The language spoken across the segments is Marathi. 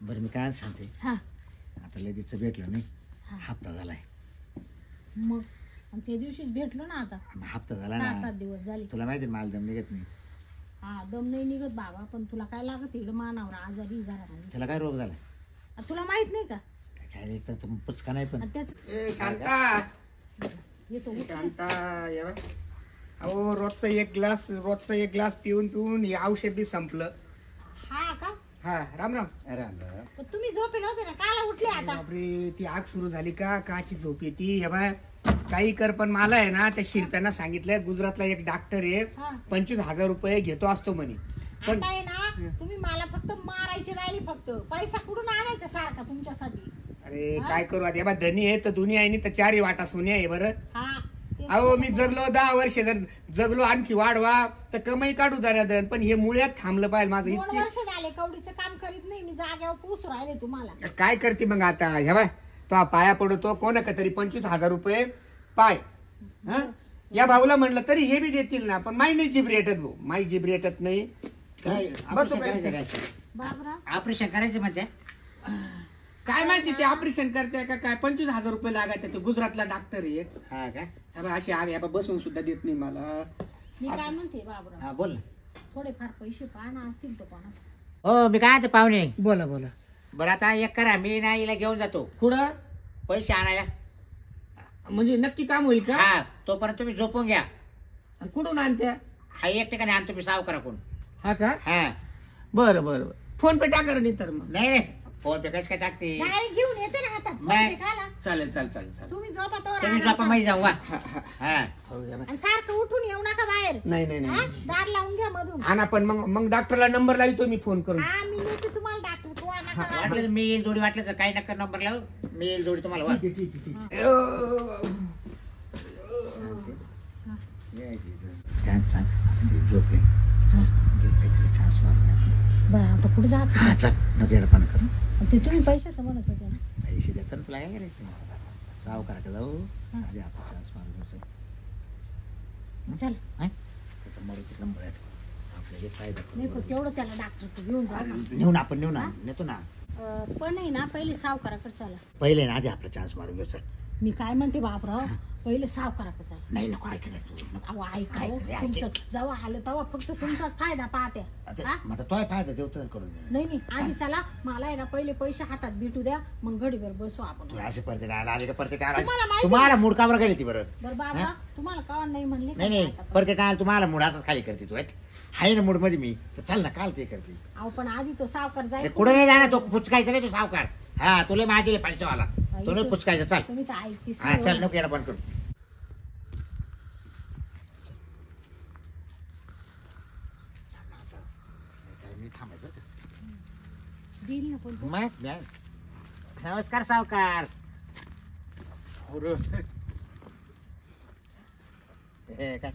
बरं मी काय सांगते हा आता लगेच भेटलो नाही हप्ता झालाय मग आणि त्या दिवशीच भेटलो ना आता हप्ता झाला 6-7 ना दिवस झाले तुला माहिती माल दम निघत नाही हा दम नाही निघत बाबा पण तुला काय लागत इकडं मानावर आजारी घरामध्ये त्याला काय रोग झाला तुला माहित नाही का काय एक तर पुचका नाही पण आणि त्याच शांता येतो उठ. शांता ये बाय. अहो रोजचा एक ग्लास पिऊन पिऊन हे औषध बी संपलं. हा का हा राम राम. राम राम पण तुम्ही झोपेल होते ना काला उठले आता बापरे ती आग सुरू झाली का काची झोप येती हे बाय काही कर पण मला आहे ना त्या शिरप्यांना सांगितलंय गुजरातला एक डॉक्टर आहे हा 25,000 रुपये घेतो असतो म्हणे पण आता आहे ना तुम्ही मला फक्त मारायची राहिली फक्त पैसा कुठून आणायचा सारखा तुमच्यासाठी अरे काय करू आता हे बाय धनी आहे तर दुनिया आहे तर चारही वाटा सोनी आहे बरं. हा तेच अहो मी जगलो 10 वर्ष जर जगलो आणखी वाढवा तर कमाई काढू दारादन पण हे मुळ्यात थांबलं पाहिजे माझं 2 इतके वर्ष झाले कवडीचं काम करीत नाही मी जाग्यावर पोचू राहिले तुम्हाला काय करते मग आता हे बाय तो पाया पडतो कोणा का तरी 25,000 रुपये पाय हं? या भाऊला म्हणलं तरी हे बी देतील ना पण माई नाही जीभ रेटत भाऊ माई जीभ रेटत नाही काय बस बाबरा ऑपरेशन करायचं म्हणजे काय माहिती ते ऑपरेशन करते का काय 25,000 रुपये लागायचे ते गुजरातला डॉक्टर आहे हा का हे बाय, अशी आग हे बाय, बसून सुद्धा देत नाही मला मी काय म्हणते बाबरा हा बोल ना थोडेफार पैसे पाहणं असतील तर कोणा हो मी काय म्हणते पाहुणे बोला बोला बरं आता एक करा मी ना हिला घेऊन जातो कुठं पैसे आणायला म्हणजे नक्की काम होईल का हा तोपर्यंत तुम्ही झोपून घ्या कुठून आणत्या हा एक ठिकाणी आणतो मी सावकारा कोण हा का हा बरं बरं फोन पे टाका नाही तर मग नाही नाही फोन पे कसं काय टाकते डायरेक्ट घेऊन येते ना हातात नाही. पैसे खाला चालेल चालेल चालेल चालेल तुम्ही झोपा तोवर तुम्ही आणा झोपा मध्ये जाऊ वा हा, हा. हा हो, या बाय. आणि सारखं उठून येऊ नका बाहेर नाही नाही हा? नाही दार लावून घ्या मधून आणा पण मग डॉक्टरला नंबर लावतो मी फोन करून हा मी नेते तुम्हाला डॉक्टर कोणा नका वाटलं तर मी येईल जोडी वाटलं तर काही नका नंबर लावू मी येईल जोडी तुम्हाला वा ठीक आहे, ठीक आहे, ठीक आहे. अं, काय सांग आता झोपले चल काहीतरी chance मारून घ्या. बरं आता कुठे जायचं हा चल नको येडपणा करू ते तुम्ही पैशाचं म्हणत होते ना पैसे देतात तुला काय करायचं सावकाराकडे जाऊ आधी आपण चान्स मारून घ्यायचं. चल हा? त्याचं मरू तिकडं मुळ्यात आपलं हे फायदा नाही पण तेवढं त्याला डॉक्टर घेऊन जा ना नेऊ ना आपण नेऊ ना नेतो ना पण नाही ना पहिले सावकाराकडे चला पहिले ना आधी आपला चान्स मारून घ्यायचा मी काय म्हणते बापराव पहिले सावकाराकडे चला नाही नको ऐकायचं तू नको. अहो ऐका काय हो, करे, तुमचं जेव्हा आलं तेव्हा फक्त तुमचाच फायदा पाहत्या आता हा? मग आता तोय फायदा देवतं करून दे. नाही नाही आधी चला मला आहे ना पहिले पैसे हातात भेटू द्या मग घडीवर बसू आपण तू असे परत आले का परत आला तुम्हाला माहिती तुम्हाला मूड काबर गेली ती बरं बरं बाबा तुम्हाला का नाही म्हणले का नाही नाही आता? परत आला तुम्हाला मूड असंच खाली करते तू आहे ना मूड मध्ये मी तर चल ना काल ते करते अहो पण आधी तो सावकार जाईल कुठे नाही जाणार तो पुचकायचा नाही तो सावकार हा तुला माझी पैशावाला तो नाही पुचकायचा चल तुम्ही तर ऐकतीस हा चल नको येणं बंद करू चल ना आता. नाही तर मी थांबायचं बरं का. देईल ना पण तो. मग नमस्कार सावकार हे काय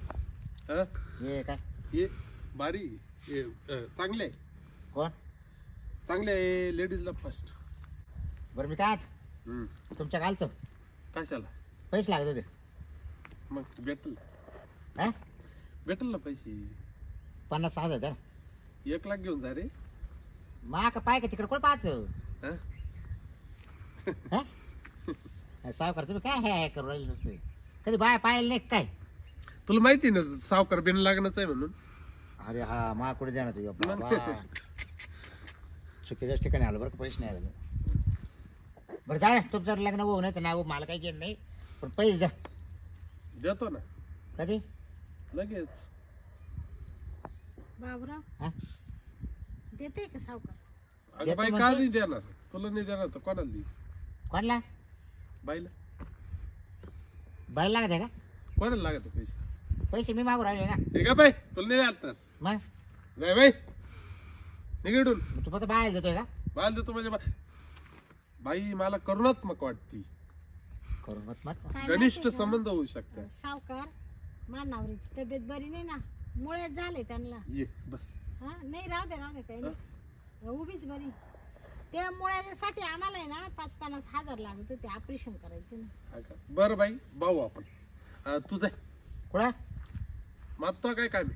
हं? हे काय ये बारी ये चांगले आहे कोण चांगले आहे लेडीजला फर्स्ट बरं मी काय तुमच्या घालतो कशाला पैसे लागत होते मग भेटल हा भेटल ना पैसे 50,000 द्या 1 लाख घेऊन जा रे मा का पाय का तिकडे कोण पाहतो हं? सावकार तुम्ही काय हे करू राहिले नुसते कधी बाय पाहिलं नाही काय तुला माहिती ना सावकार बिन लागणच आहे म्हणून अरे हा मा कुठे द्या ना तुझ्या बाबा चुकीच्याच ठिकाणी आलो बरं का पैसे नाही आले बरं जा तुमचं लग्न होऊ नाही तर नाही हो मला काही घेणं नाही पण पैसे द्या देतो ना कधी लगेच बाबराव हा देते का सावकार अगं देतो बाई का म्हणतो. नाही देणार तुला नाही देणार तर कोणाला दे कोणला बाईला बाय लागत आहे का कोणाला लागत आहे पैसे पैसे मी मागू राहिले ना हे का बाई तुला नाही वाटणार मग जाय बाई निघडून तू फक्त बाहेर देतोय का बाल देतो म्हणजे बाई मला करुणात्मक वाटती करून मत मत काय घनिष्ठ माहितीये का? संबंध होऊ शकतात सावकार मानावरीची तब्येत बरी नाही ना मुळ्यात झाले त्यांना ये बस हा नाही राहू दे काही नाही उभीच बरी त्या मुळ्यासाठी आम्हाला आहे ना 50-50 हजार लागत होते ऑपरेशन करायचं ना हा का? बरं बाई भाऊ आपण तू जाय कुठं मागतो काय काय मी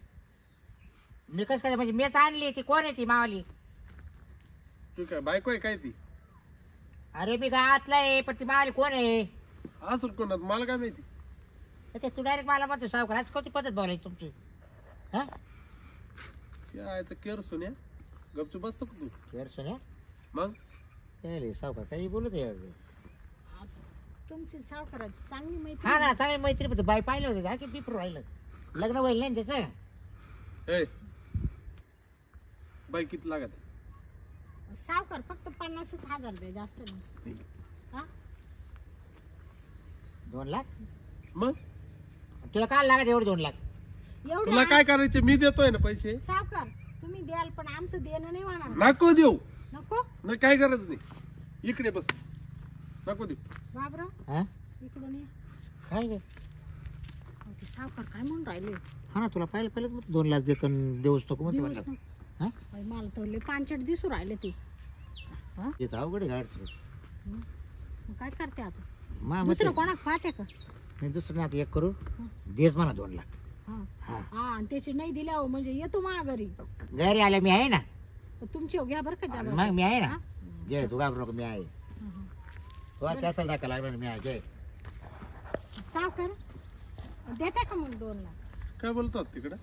मी कसं काय म्हणजे मीच आणली ती कोण आहे ती मावाली तू काय बायको आहे काय ती? अरे मी गावातला आहे पण ती मावाली कोण आहे? असं कोणात मला काय माहिती. ते तू डायरेक्ट मला म्हणतो सावकार आज कोणती पद्धत बोलायची तुमची? हा यायचं केअर सोन्या गपचूप बसतो का तू? यार सोन्या मग काय सावकार काही बोलत आहे? तुमची सावकाराची चांगली माहिती हा ना चांगली मैत्री पण बाई पाहिलं होतं हा की पिपरू राहिलं लग्न होईल नाही ना त्याचं. ए बाई किती लागत? सावकार फक्त 50,000 द्या जास्त नाही. हा 2 लाख मग तुला काय लागत एवढे 2 लाख? एवढं तुला काय करायचे? मी देतोय ना पैसे. सावकार तुम्ही द्याल पण आमचं देणं नाही होणार. नको देऊ. नको नाही काय गरज नाही. इकडे बस. नको देऊ. बाबराव हा इकडून ये. काय रे? अहो, ते सावकार काय म्हणून राहिले? हा ना तुला पहिलं 2 लाख देतो आणि देऊच नको म्हणते दिवस म्हणलं. ना. हा बाई, मला तर लय पांचट दिसू राहिले ते. हा येतं अवघड गाडचं मग काय करते आता? मा दुसरं कोणाक पाहते का? नाही दुसरं आता एक करू देस म्हणा 2 लाख. हा हा हा आणि त्याची नाही दिल्यावर म्हणजे येतो मा घरी. घरी आल्या मी आहे ना. तुमची घ्या बरं का जागा. मग मी आहे ना. हा? घे तू घाबरू नको मी आहे. हा, हा. तुला कॅसल दाखवा लागणार मी आहे घे. सावकार देता का मग 2 लाख? काय बोलतात तिकडे?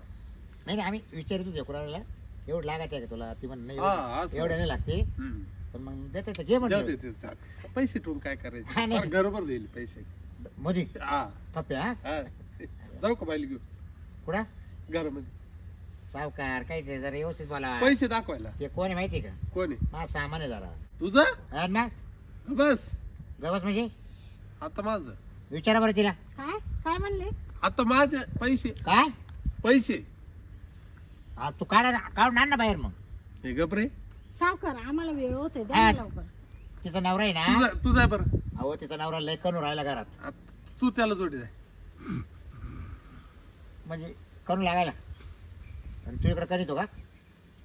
नाही नाही आम्ही विचारित होतो कुणाला एवढं लागत आहे का तुला? ती म्हण नाही हा, असं. एवढं नाही लागते पण मग देते तर घे जाऊ म्हणते. दे ते चाल. पैसे ठेवून काय हा, करायचं? नाही. फार घरोबर देईल पैसे. मोदी हा थप्पे हा हा. जाऊ का बाईला घेऊ कुठं घरामध्ये? सावकार काही ते जरा व्यवस्थित बोला. पैसे दाखवायला. ते कोण आहे माहिती का? कोण आहे? माझा सामान आहे जरा. तुझं? हा ना बस गवस म्हणजे आता माझं. विचारा बरं तिला. काय काय म्हणले? आता माझे पैसे. काय पैसे हा, तू काढून आण ना बाहेर मग. हे गपरे. सावकार आम्हाला वेळ होतोय द्या हा. ना लवकर. तिचा नवरा आहे ना. तुझा बरं. अहो तिचा नवरा लय करून राहिला घरात तू त्याला जोडी जाय. म्हणजे करून लागायला आणि तू इकडे करीतो का?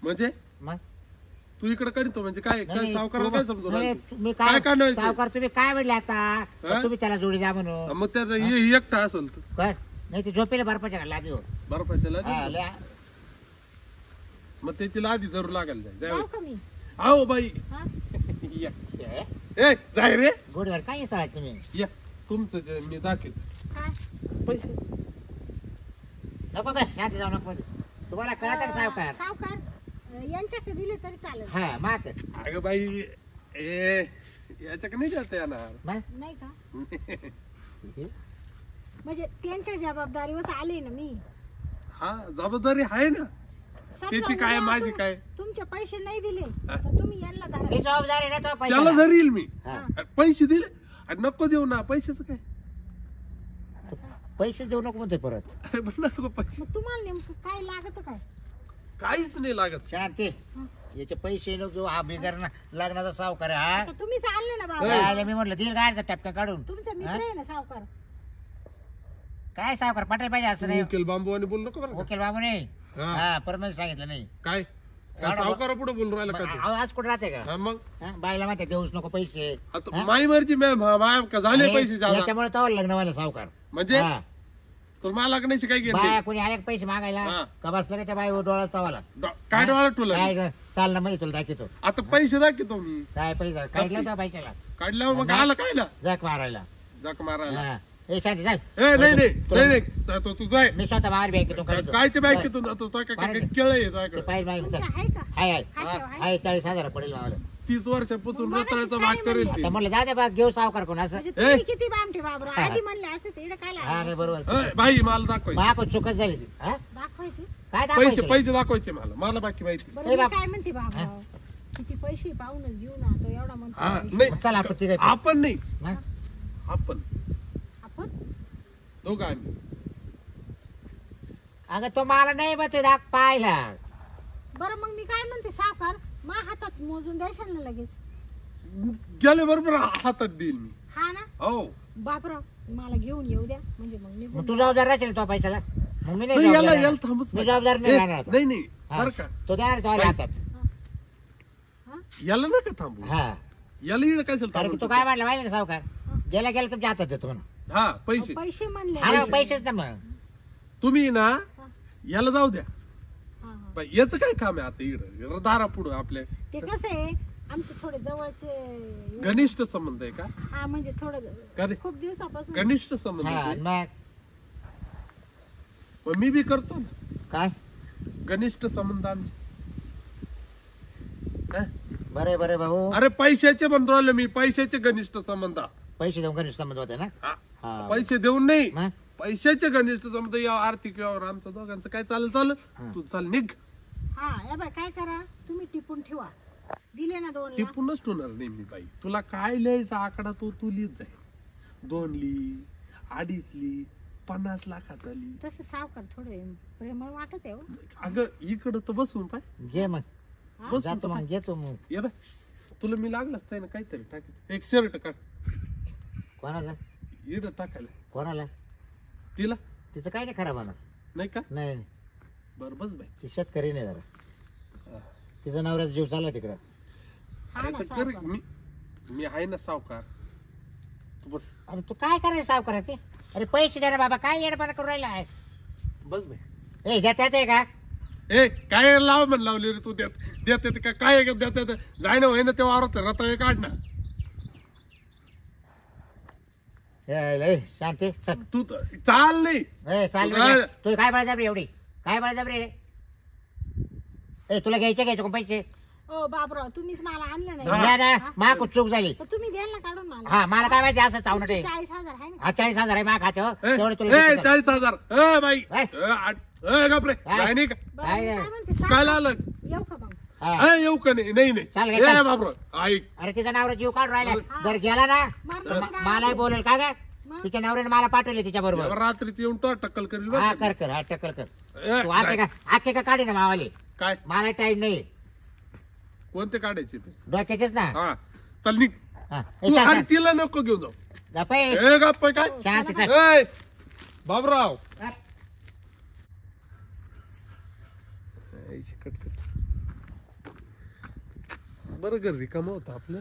म्हणजे मग तू इकडे करीतो म्हणजे काय? काय नाही, सावकाराला तू- काय समजू नाही, राहिलं? तुम्ही काय काय काढायचं? सावकार तुम्ही काय म्हणले आता? हा? तुम्ही त्याला जोडी द्या म्हणून मग त्याचा हे एकटा असेल तर कर नाही ते झोपेला बर्फाच्या घाला देऊ. बर्फाच्या हा, लादी. लय- मग त्याची लादी धरू लागायला जाय. जाऊ का मी? आओ बाई. हा? या. हे, ए जाय रे. गोडीवर काय सळा तुम्ही? या तुमचं जे मी दाखवेल. काय? पैसे नको काय शांती जाऊ नको तुम्हाला कळत का सावकार? सावकार यांच्याकडे दिले तरी चालेल. हा माग अगं बाई ए याच्याकडे नाही जाता येणार. मग नाही का? म्हणजे त्यांच्या जबाबदारीवर आले ना मी. हा जबाबदारी आहे ना. समजा त्याची काय उद्या माझी काय? तुमचे पैसे नाही दिले हा. तर तुम्ही यांना ही धरा. जबाबदारी ना तो त्याला पैशाला. धरील मी. हा. पैसे दिले आणि नको देऊ ना. पैशाचं काय? पैसे देऊ नको म्हणतोय परत. अरे पण नको पैसे. मग तुम्हाला नेमकं काय लागत काय? काहीच नाही लागत. शांती हा. याचे पैसे नको हा बिगर ना लग्नाचा सावकार आहे, हा आता तुम्ही चालले ना बाबा. काय मी म्हटलं दिल गाडचा टपका काढून. तुमचा मित्र हा? आहे ना सावकार. काय सावकार पटायला पाहिजे असं नाही. वकील बांबूवानी बोलू नको बरं का? वकील बाबू नाही. हा. हा परत सांगितलं नाही. काय सावकारा पुढे बोलून राहिला का तू? अहो, आज कुठे राहते का? हा, मग हा, बाईला माहिती देऊच नको पैसे. आता हा? माई मर्जी का झाले आणि पैसे जादा याच्यामुळे तो लग्न व्हायला सावकार. म्हणजे हा. तर मला लागण्याची काय बाया घेणे? कोणी आले का पैसे मागायला हा. का बसलं का त्या बाई डोळा तवाला काय डोळा तुला? काय ग, चाल ना म्हणजे तुला दाखवतो आता पैसे दाखवतो मी. काय पैसा काढला त्या बाईच्याला काढल्यावर मग नाही. आला कायला जग मारायला. जक मारायला. हा. ए शांती चाल. ए नाही नाही तुला- नाही नाही जातो तू जाय. मी स्वतः मार बँकेतून काढतो. कायच्या बँकेतून जातो? तो काय पाहिजे. केळ आहे ते तुझ्याकडे? पाहिजे मागे तुमच्या चल. आहे का? हाय हाय हाय का? हाय? हाय 40,000 पडेल मला. 30 वर्षापासून मग रताळ्याचा मला भाग करेल आता ती. म्हणलं जा दे बा घेऊ सावकार कोण असं. म्हणजे तुम्ही किती बामठे बाबरा. हा. आधी म्हणले असते ते इकडे काय हा लागलं? नाही बरोबर. ए, बाई मला दाखवायचे बाको चुकत झाली ती. हा? दाखवायचे. काय पैसे दाखवायचं? पैसे दाखवायचे मला बाकी माहिती. बरं ए मी बाप. काय म्हणते बाबा किती पैसे पाहूनच घेऊ ना तो एवढा हा म्हणतो. नाही चल आपण तिघं. आपण नाही हा? आपण आपण दोघं आम्ही. अगं तो मला नाही म्हणतोय दाख पाहिला. बरं मग मी काय म्हणते सावकार मा हातात मोजून द्यायचं ना लगेच. गेले बरोबर हातात देईल मी. हा ना हो बापराव मला घेऊन येऊ द्या म्हणजे मग मग निघून तू जबाबदार राहशील तो पैशाला. मग मी नाही नाही, याला जबाबदार. याला थांबच मी जबाबदार नाही राहणार आता. नाही नाही हा. बरं का तो देणार तो बाई. हातात. याला नका थांबू. हा याला इकडे काय कारण की तो काय म्हणला माहिती ना सावकार गेला गेला तुमच्या हातात देतो म्हणा. हा पैसे पैसे म्हणले हा ना, पैसेच ना मग. तुम्ही ना याला जाऊ द्या. हा, हा. बाई, याचं काय काम आहे आता इकडं दारा पुढं आपल्या? ते कसं आहे आमचे थोडे जवळचे घनिष्ठ संबंध आहे का? हा म्हणजे का थोडं रे? खूप दिवसापासून घनिष्ठ संबंध हा आहे. मग मग मी बी करतो ना काय घनिष्ठ संबंध आमचे. हा? बरे बरे भाऊ अरे पैशाचे म्हणतो राहिलो मी, पैशाचे घनिष्ठ संबंध. पैसे देऊन घरी संबंध होते ना हा. हा पैसे देऊन नाही, मग पैशाचे घनिष्ठ संबंध. या आर्थिक व्यवहार आमचं दोघांचं काय चालेल हा. तू चाल निघ. हा या बाय काय करा तुम्ही टिपून ठेवा. दिले ना 2 लाख टिपूनच ठेवणार नाही मी बाई. तुला काय लिहायचा आकडा तो तू लिहित जाईल. 2 ली 2.5 ली 50 लाखाचा ली. तसे सावकार थोडे प्रेमळ वाटत आहे हो. अगं इकडं तर बसून पाय. घे मग हा? बसून जातो तर मग पाय. घेतो मग ये बाय तुला मी लागलाच नाही ना काहीतरी टाकायचं. एक शर्ट काढ कोणाला इकडं टाकायला. कोणाला तिला तिचं काय नाही खराब होणार नाही का? नाही बरं बस बाई. ती शेतकरी नाही जरा हा. तिचा नवऱ्याचा जीव चालला तिकडं हा अरे ना, तर कर सावकार. मी आहे ना सावकार. तू बस अरे तू काय करायचं सावकार ते अरे पैसे द्या ना बाबा काय येडपणा करू राहिला आहे बस बाई. ए देता येते का ए काय लाव म्हण लावली रे तू देत का काय देत जाय ना होय ना तेव्हा आरोप रताळे काढ ना. ए, शांती चल तू चाल नाही. ए चाल तू काय- तू काय बळजबरी एवढी काय बळजबरी रे ए तुला घ्यायचे का पैसे ओ बाबराव तुम्हीच मला आणलं हा. द्या ना हा? मा खूप चूक झाली तर तुम्ही द्याल ना काढून मला. हा मला काय माहिती असं चावणं ते 40,000 आहे ना. हा 40,000 आहे मा खाते हो ए, तेवढे तुला ए, देतो. 40,000. ए बाई ए. गपरे काय? काय नाही का? बरं, काय मी आहे? काय म्हणते, काय सावकार, आलं येऊ का मग? हा. येऊ का नाही नाही चाल नाही घे, ए चाल. बाबर ऐक अरे तिचा नवरा जीव काढून राहिला हा. जर गेला ना मारतो तर का? मलाही बोलेल का ग मग? तिच्या नवऱ्याने मला पाठवले तिच्या बरोबर रात्रीच येऊन तो टक्कल करील बरं हा का? कर कर हा टक्कल कर ए, तू आखे जाय. का आखे का काढे ना मावाले काय मला टाइम नाही कोणते काढायचे ते? डोक्याचेच ना हा चल निघ. हा. ए, तू चाल, अरे चाल. तिला नको घेऊन जाऊ. गप्प आहे. ए गप्प काय शांती चाल. ए बाबराव हा. कटकट बरं घर रिकाम होतं आपलं.